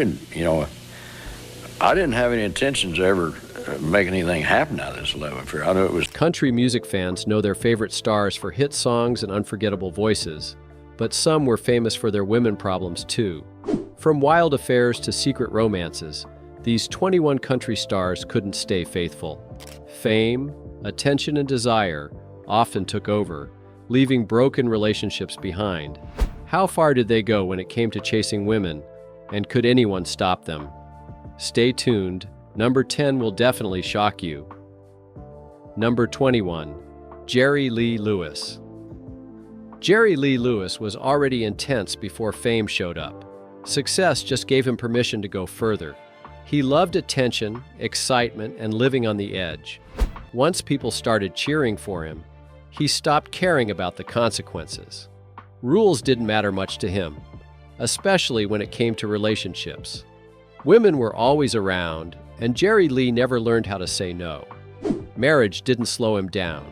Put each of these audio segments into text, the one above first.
You know, I didn't have any intentions of ever making anything happen out of this love affair. I knew it was. Country music fans know their favorite stars for hit songs and unforgettable voices, but some were famous for their women problems too. From wild affairs to secret romances, these 21 country stars couldn't stay faithful. Fame, attention, and desire often took over, leaving broken relationships behind. How far did they go when it came to chasing women, and could anyone stop them? Stay tuned. Number 10 will definitely shock you. Number 21. Jerry Lee Lewis. Jerry Lee Lewis was already intense before fame showed up. Success just gave him permission to go further. He loved attention, excitement, and living on the edge. Once people started cheering for him, he stopped caring about the consequences. Rules didn't matter much to him, especially when it came to relationships. Women were always around, and Jerry Lee never learned how to say no. Marriage didn't slow him down.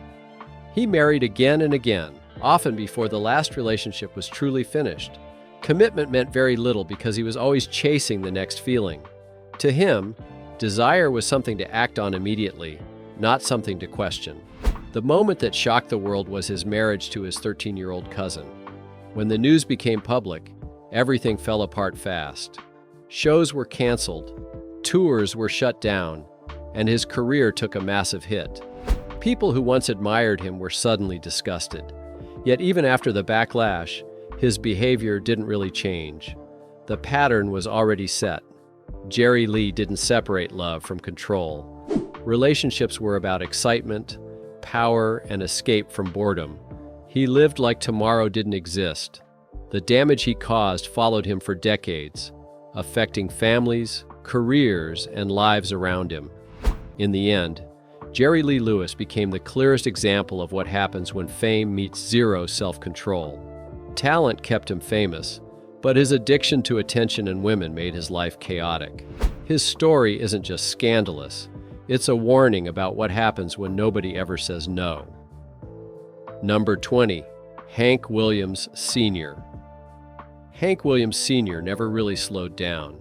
He married again and again, often before the last relationship was truly finished. Commitment meant very little because he was always chasing the next feeling. To him, desire was something to act on immediately, not something to question. The moment that shocked the world was his marriage to his 13-year-old cousin. When the news became public, everything fell apart fast. Shows were canceled, tours were shut down, and his career took a massive hit. People who once admired him were suddenly disgusted. Yet even after the backlash, his behavior didn't really change. The pattern was already set. Jerry Lee didn't separate love from control. Relationships were about excitement, power, and escape from boredom. He lived like tomorrow didn't exist. The damage he caused followed him for decades, affecting families, careers, and lives around him. In the end, Jerry Lee Lewis became the clearest example of what happens when fame meets zero self-control. Talent kept him famous, but his addiction to attention and women made his life chaotic. His story isn't just scandalous, it's a warning about what happens when nobody ever says no. Number 20. Hank Williams Sr. Hank Williams Sr. never really slowed down.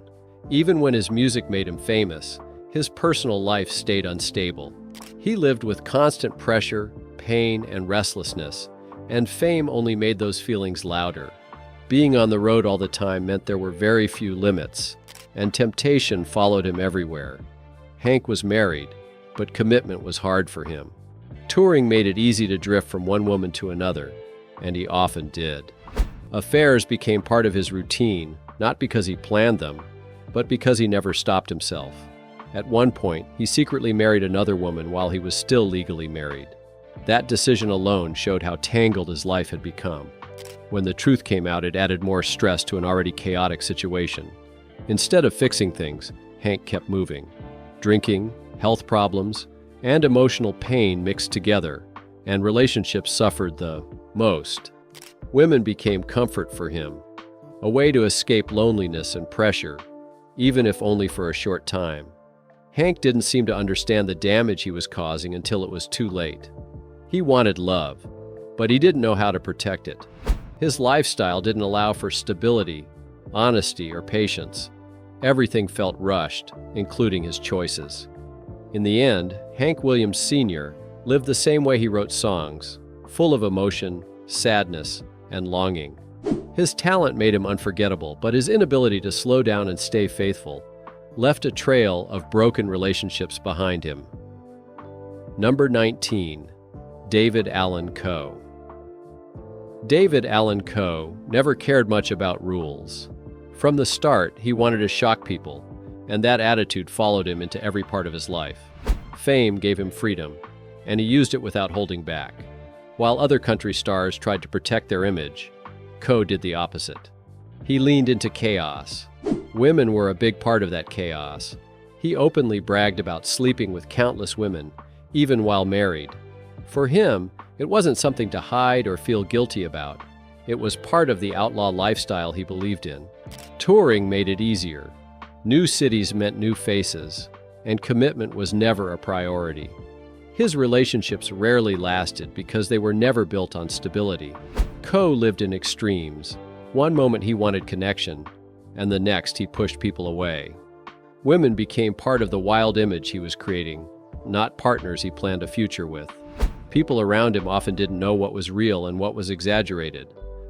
Even when his music made him famous, his personal life stayed unstable. He lived with constant pressure, pain, and restlessness, and fame only made those feelings louder. Being on the road all the time meant there were very few limits, and temptation followed him everywhere. Hank was married, but commitment was hard for him. Touring made it easy to drift from one woman to another, and he often did. Affairs became part of his routine, not because he planned them, but because he never stopped himself. At one point, he secretly married another woman while he was still legally married. That decision alone showed how tangled his life had become. When the truth came out, it added more stress to an already chaotic situation. Instead of fixing things, Hank kept moving. Drinking, health problems, and emotional pain mixed together, and relationships suffered the most. Women became comfort for him, a way to escape loneliness and pressure, even if only for a short time. Hank didn't seem to understand the damage he was causing until it was too late. He wanted love, but he didn't know how to protect it. His lifestyle didn't allow for stability, honesty, or patience. Everything felt rushed, including his choices. In the end, Hank Williams Sr. lived the same way he wrote songs, full of emotion, sadness, and longing. His talent made him unforgettable, but his inability to slow down and stay faithful left a trail of broken relationships behind him. Number 19. David Allen Coe. David Allen Coe never cared much about rules. From the start, he wanted to shock people, and that attitude followed him into every part of his life. Fame gave him freedom, and he used it without holding back. While other country stars tried to protect their image, Coe did the opposite. He leaned into chaos. Women were a big part of that chaos. He openly bragged about sleeping with countless women, even while married. For him, it wasn't something to hide or feel guilty about. It was part of the outlaw lifestyle he believed in. Touring made it easier. New cities meant new faces, and commitment was never a priority. His relationships rarely lasted because they were never built on stability. Coe lived in extremes. One moment he wanted connection, and the next he pushed people away. Women became part of the wild image he was creating, not partners he planned a future with. People around him often didn't know what was real and what was exaggerated,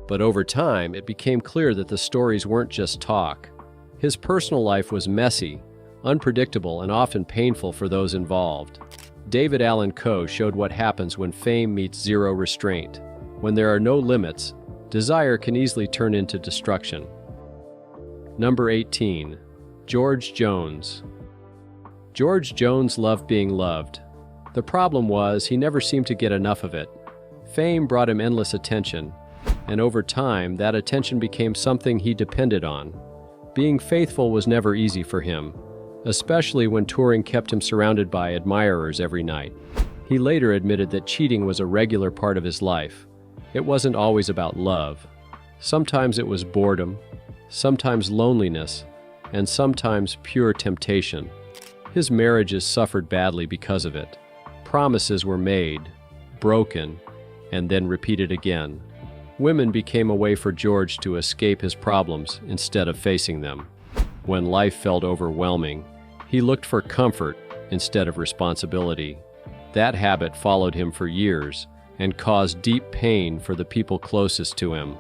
but over time it became clear that the stories weren't just talk. His personal life was messy, unpredictable, and often painful for those involved. David Allen Coe showed what happens when fame meets zero restraint. When there are no limits, desire can easily turn into destruction. Number 18. George Jones. George Jones loved being loved. The problem was he never seemed to get enough of it. Fame brought him endless attention, and over time that attention became something he depended on. Being faithful was never easy for him, especially when touring kept him surrounded by admirers every night. He later admitted that cheating was a regular part of his life. It wasn't always about love. Sometimes it was boredom, sometimes loneliness, and sometimes pure temptation. His marriages suffered badly because of it. Promises were made, broken, and then repeated again. Women became a way for George to escape his problems instead of facing them. When life felt overwhelming, he looked for comfort instead of responsibility. That habit followed him for years and caused deep pain for the people closest to him.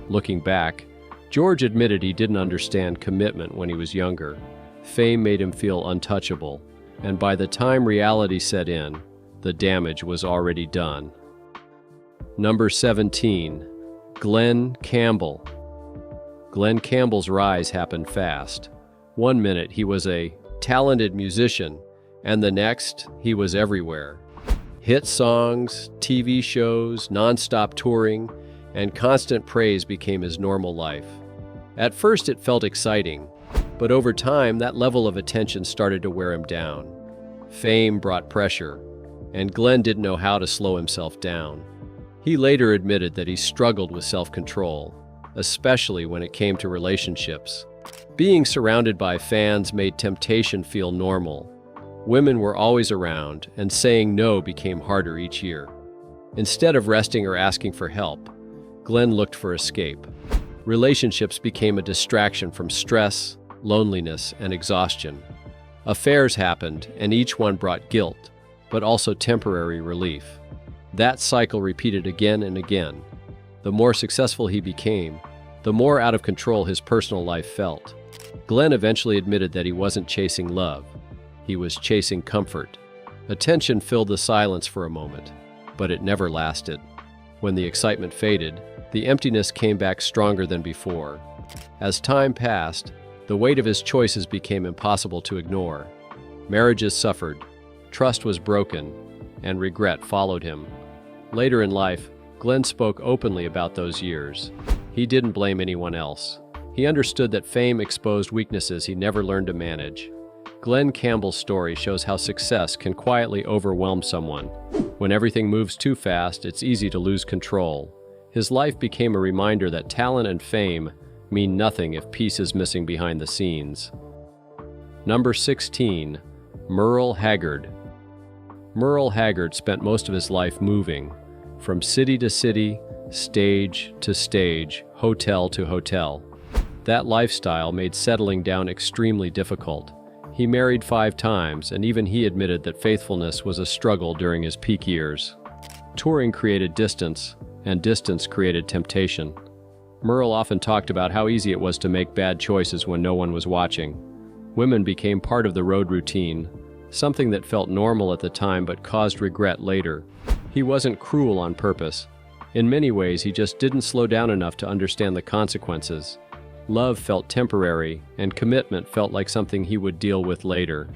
Looking back, George admitted he didn't understand commitment when he was younger. Fame made him feel untouchable, and by the time reality set in, the damage was already done. Number 17. Glen Campbell. Glen Campbell's rise happened fast. One minute he was a talented musician, and the next he was everywhere. Hit songs, TV shows, non-stop touring, and constant praise became his normal life. At first it felt exciting, but over time that level of attention started to wear him down. Fame brought pressure, and Glen didn't know how to slow himself down. He later admitted that he struggled with self-control, especially when it came to relationships. Being surrounded by fans made temptation feel normal. Women were always around, and saying no became harder each year. Instead of resting or asking for help, Glen looked for escape. Relationships became a distraction from stress, loneliness, and exhaustion. Affairs happened, and each one brought guilt, but also temporary relief. That cycle repeated again and again. The more successful he became, the more out of control his personal life felt. Glen eventually admitted that he wasn't chasing love. He was chasing comfort. Attention filled the silence for a moment, but it never lasted. When the excitement faded, the emptiness came back stronger than before. As time passed, the weight of his choices became impossible to ignore. Marriages suffered, trust was broken, and regret followed him. Later in life, Glen spoke openly about those years. He didn't blame anyone else. He understood that fame exposed weaknesses he never learned to manage. Glen Campbell's story shows how success can quietly overwhelm someone. When everything moves too fast, it's easy to lose control. His life became a reminder that talent and fame mean nothing if peace is missing behind the scenes. Number 16. Merle Haggard. Merle Haggard spent most of his life moving, from city to city, stage to stage, hotel to hotel. That lifestyle made settling down extremely difficult. He married 5 times, and even he admitted that faithfulness was a struggle during his peak years. Touring created distance, and distance created temptation. Merle often talked about how easy it was to make bad choices when no one was watching. Women became part of the road routine, something that felt normal at the time but caused regret later. He wasn't cruel on purpose. In many ways, he just didn't slow down enough to understand the consequences. Love felt temporary, and commitment felt like something he would deal with later.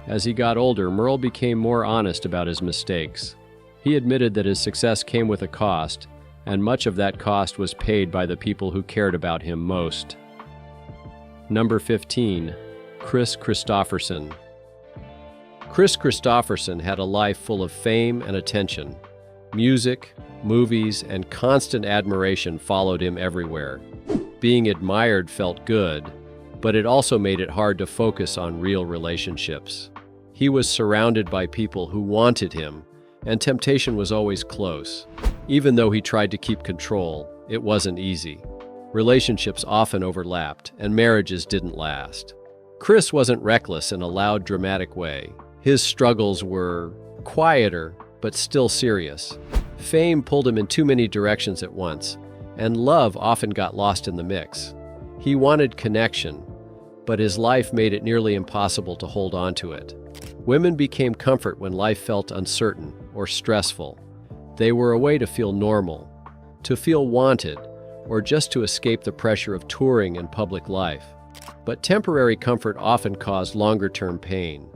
As he got older, Merle became more honest about his mistakes. He admitted that his success came with a cost, and much of that cost was paid by the people who cared about him most. Number 15. Kristofferson. Kristofferson had a life full of fame and attention. Music, movies, and constant admiration followed him everywhere. Being admired felt good, but it also made it hard to focus on real relationships. He was surrounded by people who wanted him, and temptation was always close. Even though he tried to keep control, it wasn't easy. Relationships often overlapped, and marriages didn't last. Kris wasn't reckless in a loud, dramatic way. His struggles were quieter, but still serious. Fame pulled him in too many directions at once, and love often got lost in the mix. He wanted connection, but his life made it nearly impossible to hold on to it. Women became comfort when life felt uncertain or stressful. They were a way to feel normal, to feel wanted, or just to escape the pressure of touring and public life. But temporary comfort often caused longer-term pain.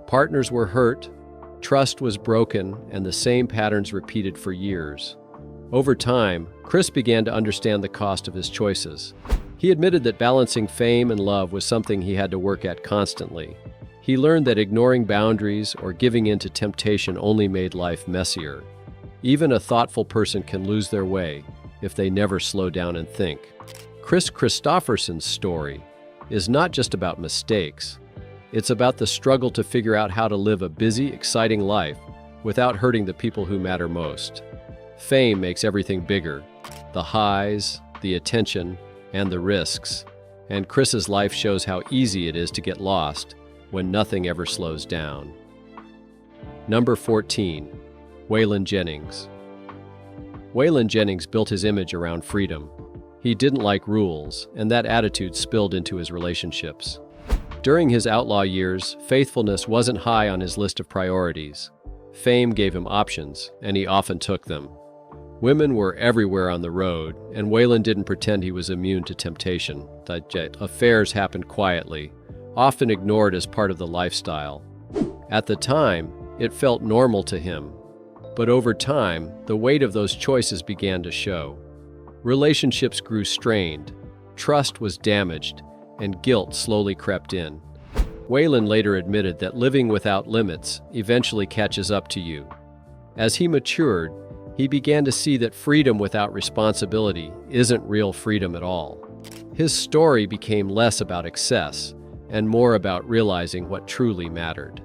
Partners were hurt, trust was broken, and the same patterns repeated for years. Over time, Kris began to understand the cost of his choices. He admitted that balancing fame and love was something he had to work at constantly. He learned that ignoring boundaries or giving in to temptation only made life messier. Even a thoughtful person can lose their way if they never slow down and think. Kristofferson's story is not just about mistakes. It's about the struggle to figure out how to live a busy, exciting life without hurting the people who matter most. Fame makes everything bigger. The highs, the attention, and the risks. And Kris's life shows how easy it is to get lost when nothing ever slows down. Number 14. Waylon Jennings. Waylon Jennings built his image around freedom. He didn't like rules, and that attitude spilled into his relationships. During his outlaw years, faithfulness wasn't high on his list of priorities. Fame gave him options, and he often took them. Women were everywhere on the road, and Waylon didn't pretend he was immune to temptation. Affairs happened quietly, often ignored as part of the lifestyle. At the time, it felt normal to him. But over time, the weight of those choices began to show. Relationships grew strained, trust was damaged, and guilt slowly crept in. Waylon later admitted that living without limits eventually catches up to you. As he matured, he began to see that freedom without responsibility isn't real freedom at all. His story became less about excess and more about realizing what truly mattered.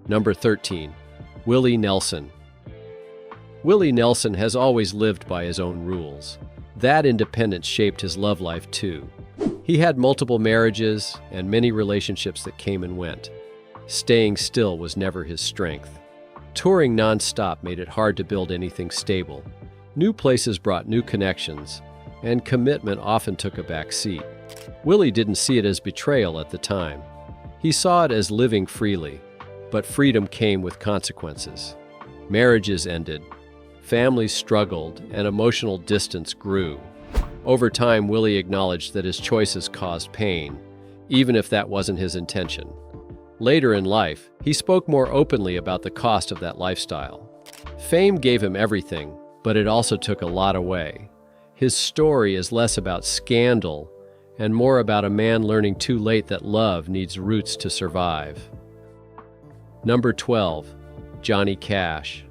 Number 13. Willie Nelson. Willie Nelson has always lived by his own rules. That independence shaped his love life too. He had multiple marriages and many relationships that came and went. Staying still was never his strength. Touring nonstop made it hard to build anything stable. New places brought new connections, and commitment often took a back seat. Willie didn't see it as betrayal at the time. He saw it as living freely, but freedom came with consequences. Marriages ended, families struggled, and emotional distance grew. Over time, Willie acknowledged that his choices caused pain, even if that wasn't his intention. Later in life, he spoke more openly about the cost of that lifestyle. Fame gave him everything, but it also took a lot away. His story is less about scandal and more about a man learning too late that love needs roots to survive. Number 12. Johnny Cash.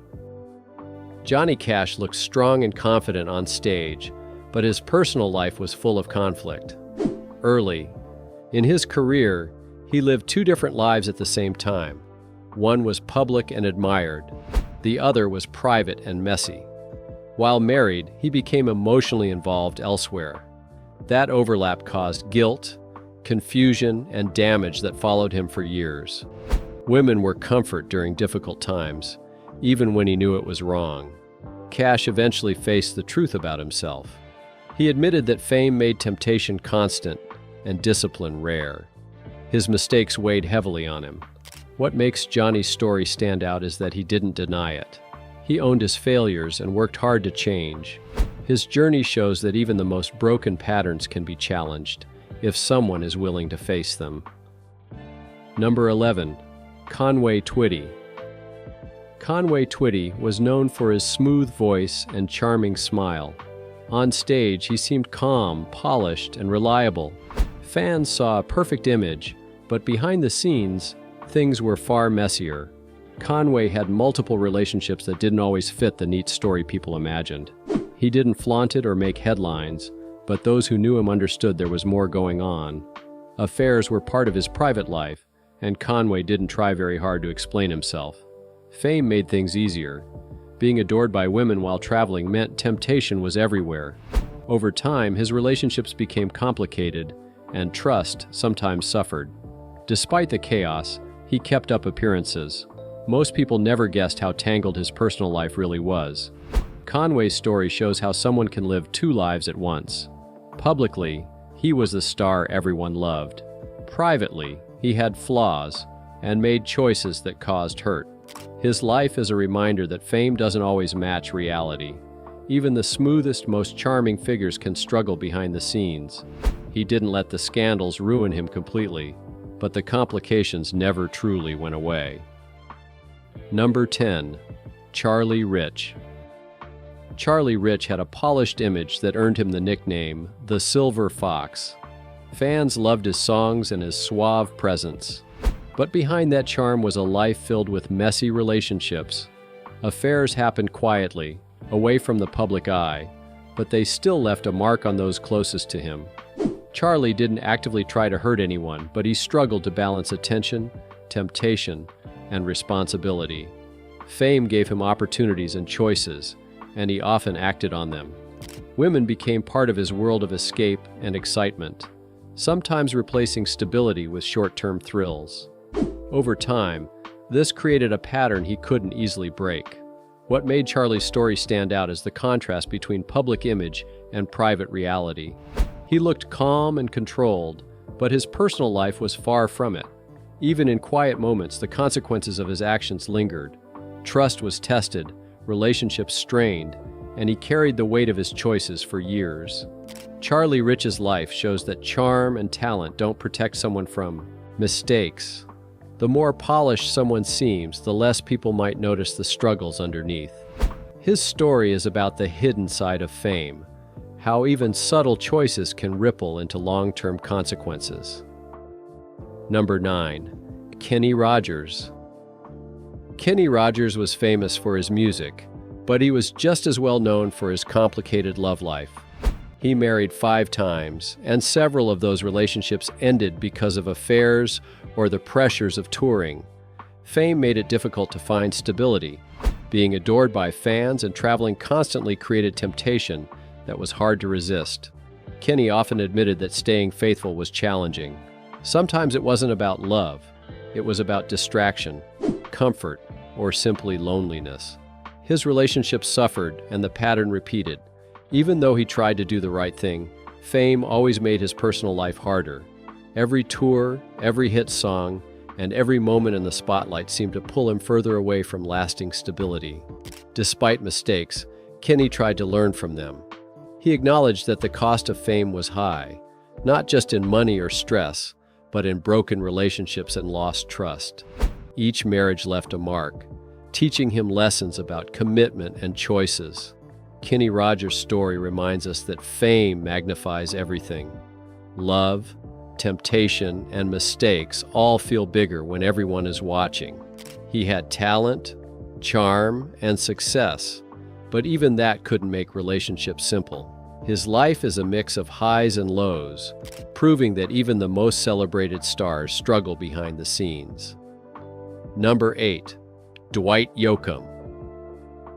Johnny Cash looked strong and confident on stage, but his personal life was full of conflict. Early in his career, he lived two different lives at the same time. One was public and admired. The other was private and messy. While married, he became emotionally involved elsewhere. That overlap caused guilt, confusion, and damage that followed him for years. Women were comfort during difficult times, even when he knew it was wrong. Cash eventually faced the truth about himself. He admitted that fame made temptation constant and discipline rare. His mistakes weighed heavily on him. What makes Johnny's story stand out is that he didn't deny it. He owned his failures and worked hard to change. His journey shows that even the most broken patterns can be challenged if someone is willing to face them. Number 11. Conway Twitty. Conway Twitty was known for his smooth voice and charming smile. On stage, he seemed calm, polished, and reliable. Fans saw a perfect image, but behind the scenes, things were far messier. Conway had multiple relationships that didn't always fit the neat story people imagined. He didn't flaunt it or make headlines, but those who knew him understood there was more going on. Affairs were part of his private life, and Conway didn't try very hard to explain himself. Fame made things easier. Being adored by women while traveling meant temptation was everywhere. Over time, his relationships became complicated, and trust sometimes suffered. Despite the chaos, he kept up appearances. Most people never guessed how tangled his personal life really was. Conway's story shows how someone can live two lives at once. Publicly, he was the star everyone loved. Privately, he had flaws and made choices that caused hurt. His life is a reminder that fame doesn't always match reality. Even the smoothest, most charming figures can struggle behind the scenes. He didn't let the scandals ruin him completely, but the complications never truly went away. Number 10. Charlie Rich. Charlie Rich had a polished image that earned him the nickname, the Silver Fox. Fans loved his songs and his suave presence. But behind that charm was a life filled with messy relationships. Affairs happened quietly, away from the public eye, but they still left a mark on those closest to him. Charlie didn't actively try to hurt anyone, but he struggled to balance attention, temptation, and responsibility. Fame gave him opportunities and choices, and he often acted on them. Women became part of his world of escape and excitement, sometimes replacing stability with short-term thrills. Over time, this created a pattern he couldn't easily break. What made Charlie's story stand out is the contrast between public image and private reality. He looked calm and controlled, but his personal life was far from it. Even in quiet moments, the consequences of his actions lingered. Trust was tested, relationships strained, and he carried the weight of his choices for years. Charlie Rich's life shows that charm and talent don't protect someone from mistakes. The more polished someone seems, the less people might notice the struggles underneath. His story is about the hidden side of fame, how even subtle choices can ripple into long-term consequences. Number 9. Kenny Rogers. Kenny Rogers was famous for his music, but he was just as well known for his complicated love life. He married 5 times, and several of those relationships ended because of affairs or the pressures of touring. Fame made it difficult to find stability. Being adored by fans and traveling constantly created temptation that was hard to resist. Kenny often admitted that staying faithful was challenging. Sometimes it wasn't about love. It was about distraction, comfort, or simply loneliness. His relationships suffered and the pattern repeated. Even though he tried to do the right thing, fame always made his personal life harder. Every tour, every hit song, and every moment in the spotlight seemed to pull him further away from lasting stability. Despite mistakes, Kenny tried to learn from them. He acknowledged that the cost of fame was high, not just in money or stress, but in broken relationships and lost trust. Each marriage left a mark, teaching him lessons about commitment and choices. Kenny Rogers' story reminds us that fame magnifies everything. Love, temptation, and mistakes all feel bigger when everyone is watching. He had talent, charm, and success, but even that couldn't make relationships simple. His life is a mix of highs and lows, proving that even the most celebrated stars struggle behind the scenes. Number 8. Dwight Yoakam.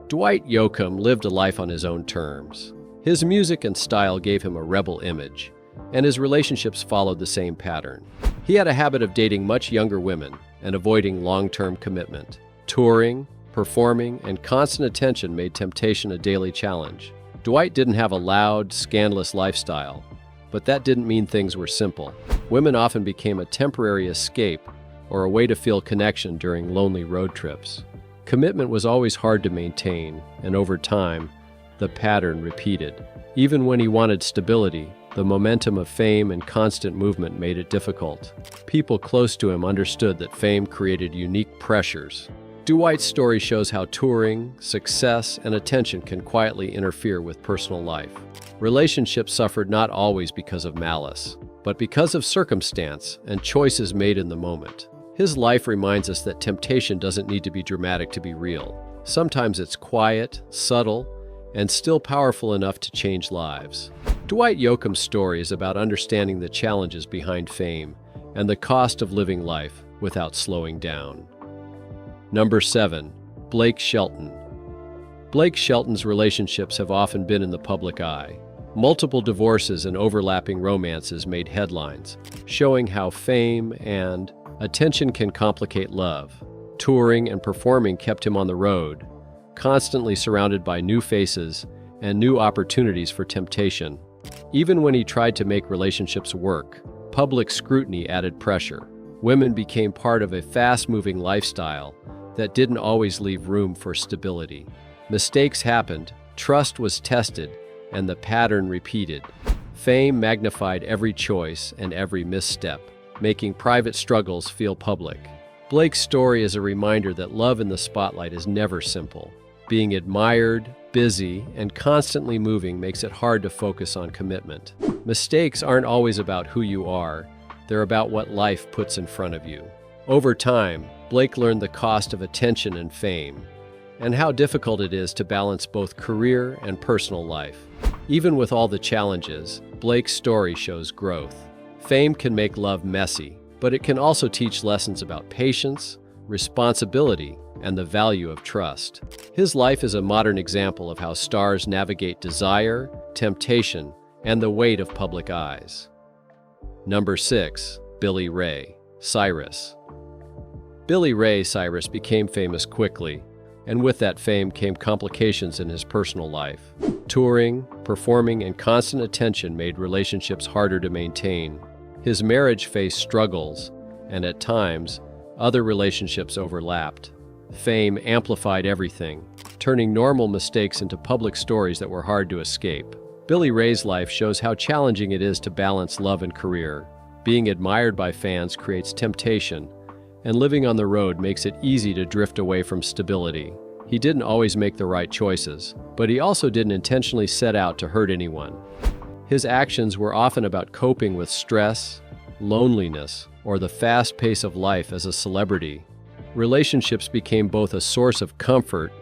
Dwight Yoakam lived a life on his own terms. His music and style gave him a rebel image, and his relationships followed the same pattern. He had a habit of dating much younger women and avoiding long-term commitment. Touring, performing, and constant attention made temptation a daily challenge. Dwight didn't have a loud, scandalous lifestyle, but that didn't mean things were simple. Women often became a temporary escape or a way to feel connection during lonely road trips. Commitment was always hard to maintain, and over time, the pattern repeated. Even when he wanted stability, the momentum of fame and constant movement made it difficult. People close to him understood that fame created unique pressures. Dwight's story shows how touring, success, and attention can quietly interfere with personal life. Relationships suffered not always because of malice, but because of circumstance and choices made in the moment. His life reminds us that temptation doesn't need to be dramatic to be real. Sometimes it's quiet, subtle, and still powerful enough to change lives. Dwight Yoakam's story is about understanding the challenges behind fame and the cost of living life without slowing down. Number 7. Blake Shelton. Blake Shelton's relationships have often been in the public eye. Multiple divorces and overlapping romances made headlines, showing how fame and attention can complicate love. Touring and performing kept him on the road, constantly surrounded by new faces and new opportunities for temptation. Even when he tried to make relationships work, public scrutiny added pressure. Women became part of a fast-moving lifestyle that didn't always leave room for stability. Mistakes happened, trust was tested, and the pattern repeated. Fame magnified every choice and every misstep, making private struggles feel public. Blake's story is a reminder that love in the spotlight is never simple. Being admired, busy, and constantly moving makes it hard to focus on commitment. Mistakes aren't always about who you are, they're about what life puts in front of you. Over time, Blake learned the cost of attention and fame, and how difficult it is to balance both career and personal life. Even with all the challenges, Blake's story shows growth. Fame can make love messy, but it can also teach lessons about patience, responsibility, and the value of trust. His life is a modern example of how stars navigate desire, temptation, and the weight of public eyes. Number 6. Billy Ray Cyrus. Billy Ray Cyrus became famous quickly, and with that fame came complications in his personal life. Touring, performing, and constant attention made relationships harder to maintain. His marriage faced struggles, and at times, other relationships overlapped. Fame amplified everything, turning normal mistakes into public stories that were hard to escape. Billy Ray's life shows how challenging it is to balance love and career. Being admired by fans creates temptation, and living on the road makes it easy to drift away from stability. He didn't always make the right choices, but he also didn't intentionally set out to hurt anyone. His actions were often about coping with stress, loneliness, or the fast pace of life as a celebrity. Relationships became both a source of comfort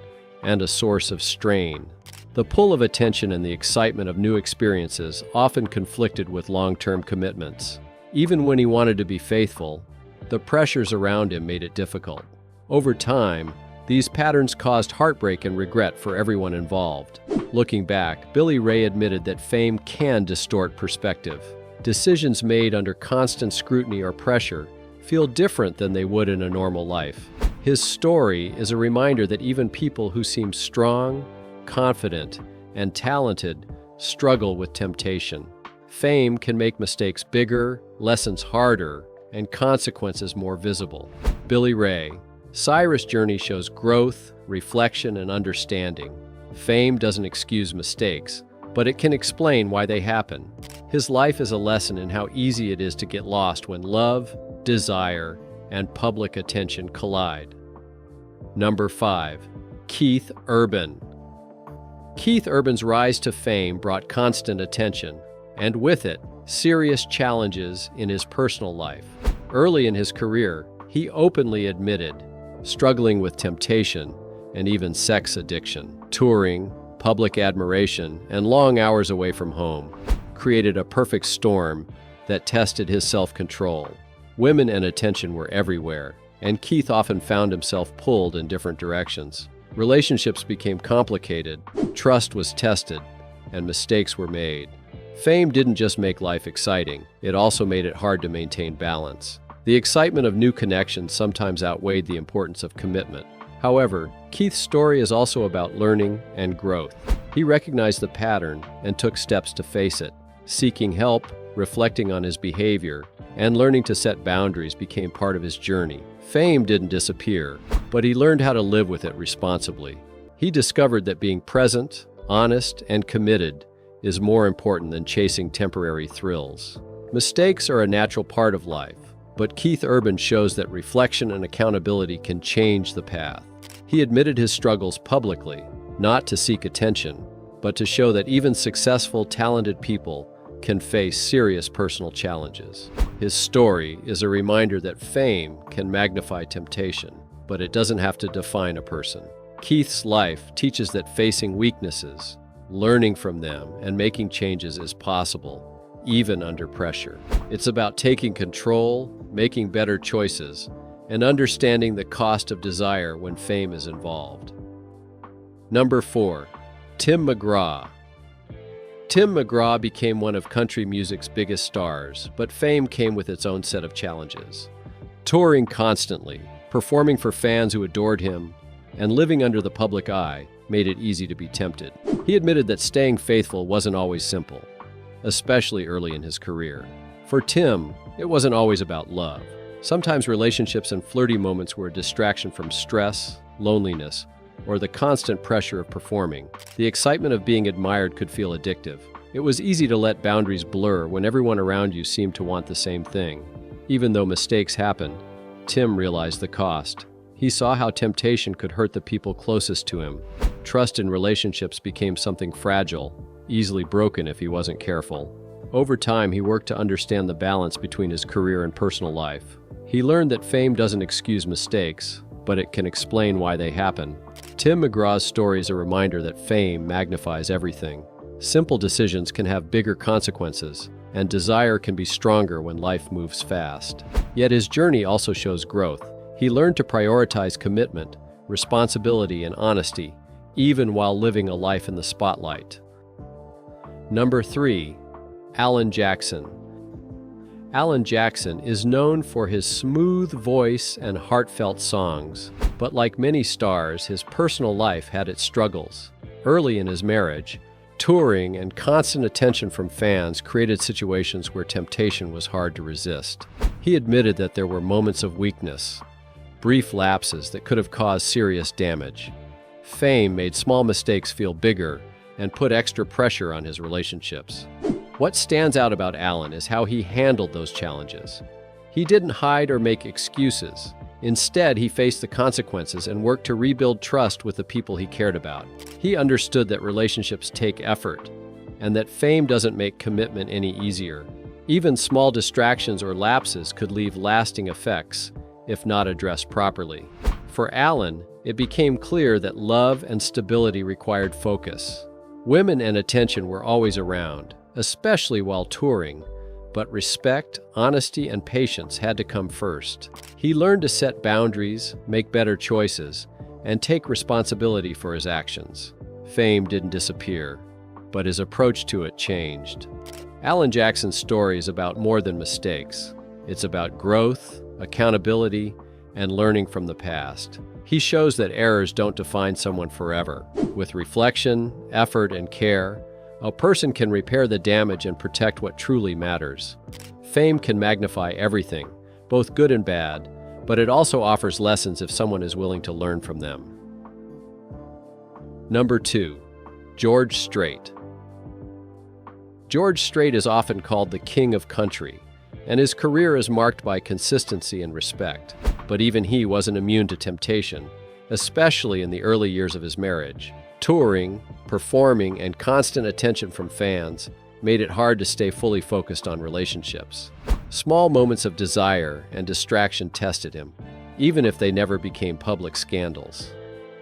and a source of strain. The pull of attention and the excitement of new experiences often conflicted with long-term commitments. Even when he wanted to be faithful, the pressures around him made it difficult. Over time, these patterns caused heartbreak and regret for everyone involved. Looking back, Billy Ray admitted that fame can distort perspective. Decisions made under constant scrutiny or pressure feel different than they would in a normal life. His story is a reminder that even people who seem strong, confident, and talented struggle with temptation. Fame can make mistakes bigger, lessons harder, and consequences more visible. Billy Ray Cyrus' journey shows growth, reflection, and understanding. Fame doesn't excuse mistakes, but it can explain why they happen. His life is a lesson in how easy it is to get lost when love, desire, and public attention collide. Number 5. Keith Urban. Keith Urban's rise to fame brought constant attention, and with it, serious challenges in his personal life. Early in his career, he openly admitted struggling with temptation and even sex addiction. Touring, public admiration, and long hours away from home created a perfect storm that tested his self-control. Women and attention were everywhere, and Keith often found himself pulled in different directions. Relationships became complicated, trust was tested, and mistakes were made. Fame didn't just make life exciting, it also made it hard to maintain balance. The excitement of new connections sometimes outweighed the importance of commitment. However, Keith's story is also about learning and growth. He recognized the pattern and took steps to face it. Seeking help, reflecting on his behavior, and learning to set boundaries became part of his journey. Fame didn't disappear, but he learned how to live with it responsibly. He discovered that being present, honest, and committed is more important than chasing temporary thrills. Mistakes are a natural part of life, but Keith Urban shows that reflection and accountability can change the path. He admitted his struggles publicly, not to seek attention, but to show that even successful, talented people can face serious personal challenges. His story is a reminder that fame can magnify temptation, but it doesn't have to define a person. Keith's life teaches that facing weaknesses, learning from them, and making changes is possible, even under pressure. It's about taking control, making better choices, and understanding the cost of desire when fame is involved. Number 4. Tim McGraw. Tim McGraw became one of country music's biggest stars, but fame came with its own set of challenges. Touring constantly, performing for fans who adored him, and living under the public eye made it easy to be tempted. He admitted that staying faithful wasn't always simple, especially early in his career. For Tim, it wasn't always about love. Sometimes relationships and flirty moments were a distraction from stress, loneliness, or the constant pressure of performing. The excitement of being admired could feel addictive. It was easy to let boundaries blur when everyone around you seemed to want the same thing. Even though mistakes happened, Tim realized the cost. He saw how temptation could hurt the people closest to him. Trust in relationships became something fragile, easily broken if he wasn't careful. Over time, he worked to understand the balance between his career and personal life. He learned that fame doesn't excuse mistakes, but it can explain why they happen. Tim McGraw's story is a reminder that fame magnifies everything. Simple decisions can have bigger consequences, and desire can be stronger when life moves fast. Yet his journey also shows growth. He learned to prioritize commitment, responsibility, and honesty, even while living a life in the spotlight. Number 3. Alan Jackson. Alan Jackson is known for his smooth voice and heartfelt songs, but like many stars, his personal life had its struggles. Early in his marriage, touring and constant attention from fans created situations where temptation was hard to resist. He admitted that there were moments of weakness, brief lapses that could have caused serious damage. Fame made small mistakes feel bigger and put extra pressure on his relationships. What stands out about Alan is how he handled those challenges. He didn't hide or make excuses. Instead, he faced the consequences and worked to rebuild trust with the people he cared about. He understood that relationships take effort, and that fame doesn't make commitment any easier. Even small distractions or lapses could leave lasting effects if not addressed properly. For Alan, it became clear that love and stability required focus. Women and attention were always around, especially while touring, but respect, honesty, and patience had to come first. He learned to set boundaries, make better choices, and take responsibility for his actions. Fame didn't disappear, but his approach to it changed. Alan Jackson's story is about more than mistakes. It's about growth, accountability, and learning from the past. He shows that errors don't define someone forever. With reflection, effort, and care, a person can repair the damage and protect what truly matters. Fame can magnify everything, both good and bad, but it also offers lessons if someone is willing to learn from them. Number 2. George Strait. George Strait is often called the king of country, and his career is marked by consistency and respect. But even he wasn't immune to temptation, especially in the early years of his marriage. Touring, performing, and constant attention from fans made it hard to stay fully focused on relationships. Small moments of desire and distraction tested him, even if they never became public scandals.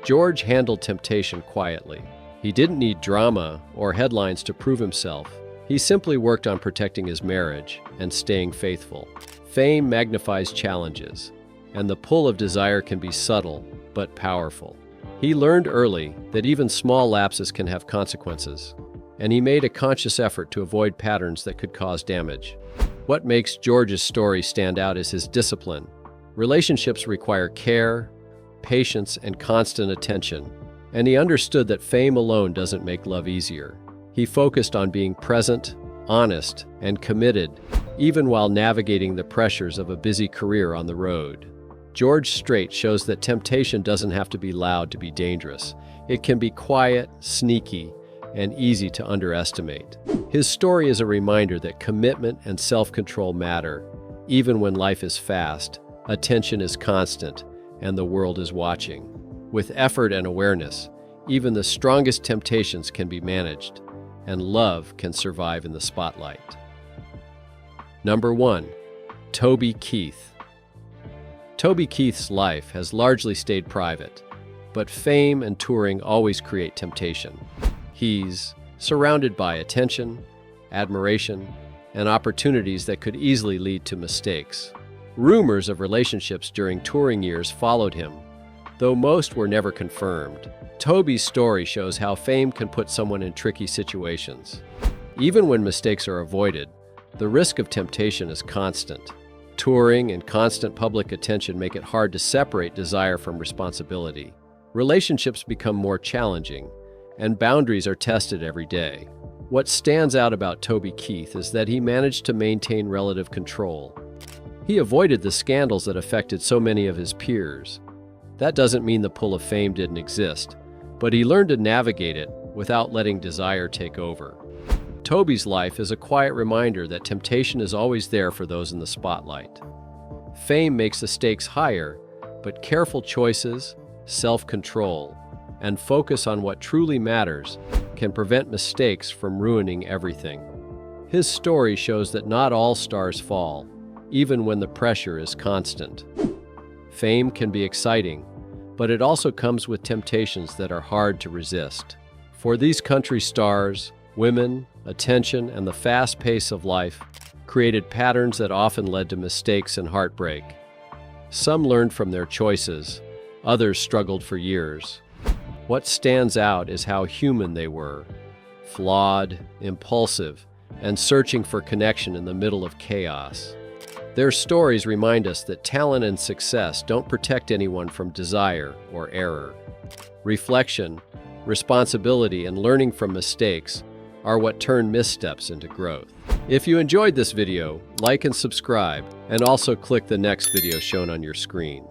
George handled temptation quietly. He didn't need drama or headlines to prove himself. He simply worked on protecting his marriage and staying faithful. Fame magnifies challenges, and the pull of desire can be subtle but powerful. He learned early that even small lapses can have consequences, and he made a conscious effort to avoid patterns that could cause damage. What makes George's story stand out is his discipline. Relationships require care, patience, and constant attention, and he understood that fame alone doesn't make love easier. He focused on being present, honest, and committed, even while navigating the pressures of a busy career on the road. George Strait shows that temptation doesn't have to be loud to be dangerous. It can be quiet, sneaky, and easy to underestimate. His story is a reminder that commitment and self-control matter. Even when life is fast, attention is constant, and the world is watching. With effort and awareness, even the strongest temptations can be managed, and love can survive in the spotlight. Number 1. Toby Keith. Toby Keith's life has largely stayed private, but fame and touring always create temptation. He's surrounded by attention, admiration, and opportunities that could easily lead to mistakes. Rumors of relationships during touring years followed him, though most were never confirmed. Toby's story shows how fame can put someone in tricky situations. Even when mistakes are avoided, the risk of temptation is constant. Touring and constant public attention make it hard to separate desire from responsibility. Relationships become more challenging, and boundaries are tested every day. What stands out about Toby Keith is that he managed to maintain relative control. He avoided the scandals that affected so many of his peers. That doesn't mean the pull of fame didn't exist, but he learned to navigate it without letting desire take over. Toby's life is a quiet reminder that temptation is always there for those in the spotlight. Fame makes the stakes higher, but careful choices, self-control, and focus on what truly matters can prevent mistakes from ruining everything. His story shows that not all stars fall, even when the pressure is constant. Fame can be exciting, but it also comes with temptations that are hard to resist. For these country stars, women, attention, and the fast pace of life created patterns that often led to mistakes and heartbreak. Some learned from their choices, others struggled for years. What stands out is how human they were, flawed, impulsive, and searching for connection in the middle of chaos. Their stories remind us that talent and success don't protect anyone from desire or error. Reflection, responsibility, and learning from mistakes are what turn missteps into growth. If you enjoyed this video, like and subscribe, and also click the next video shown on your screen.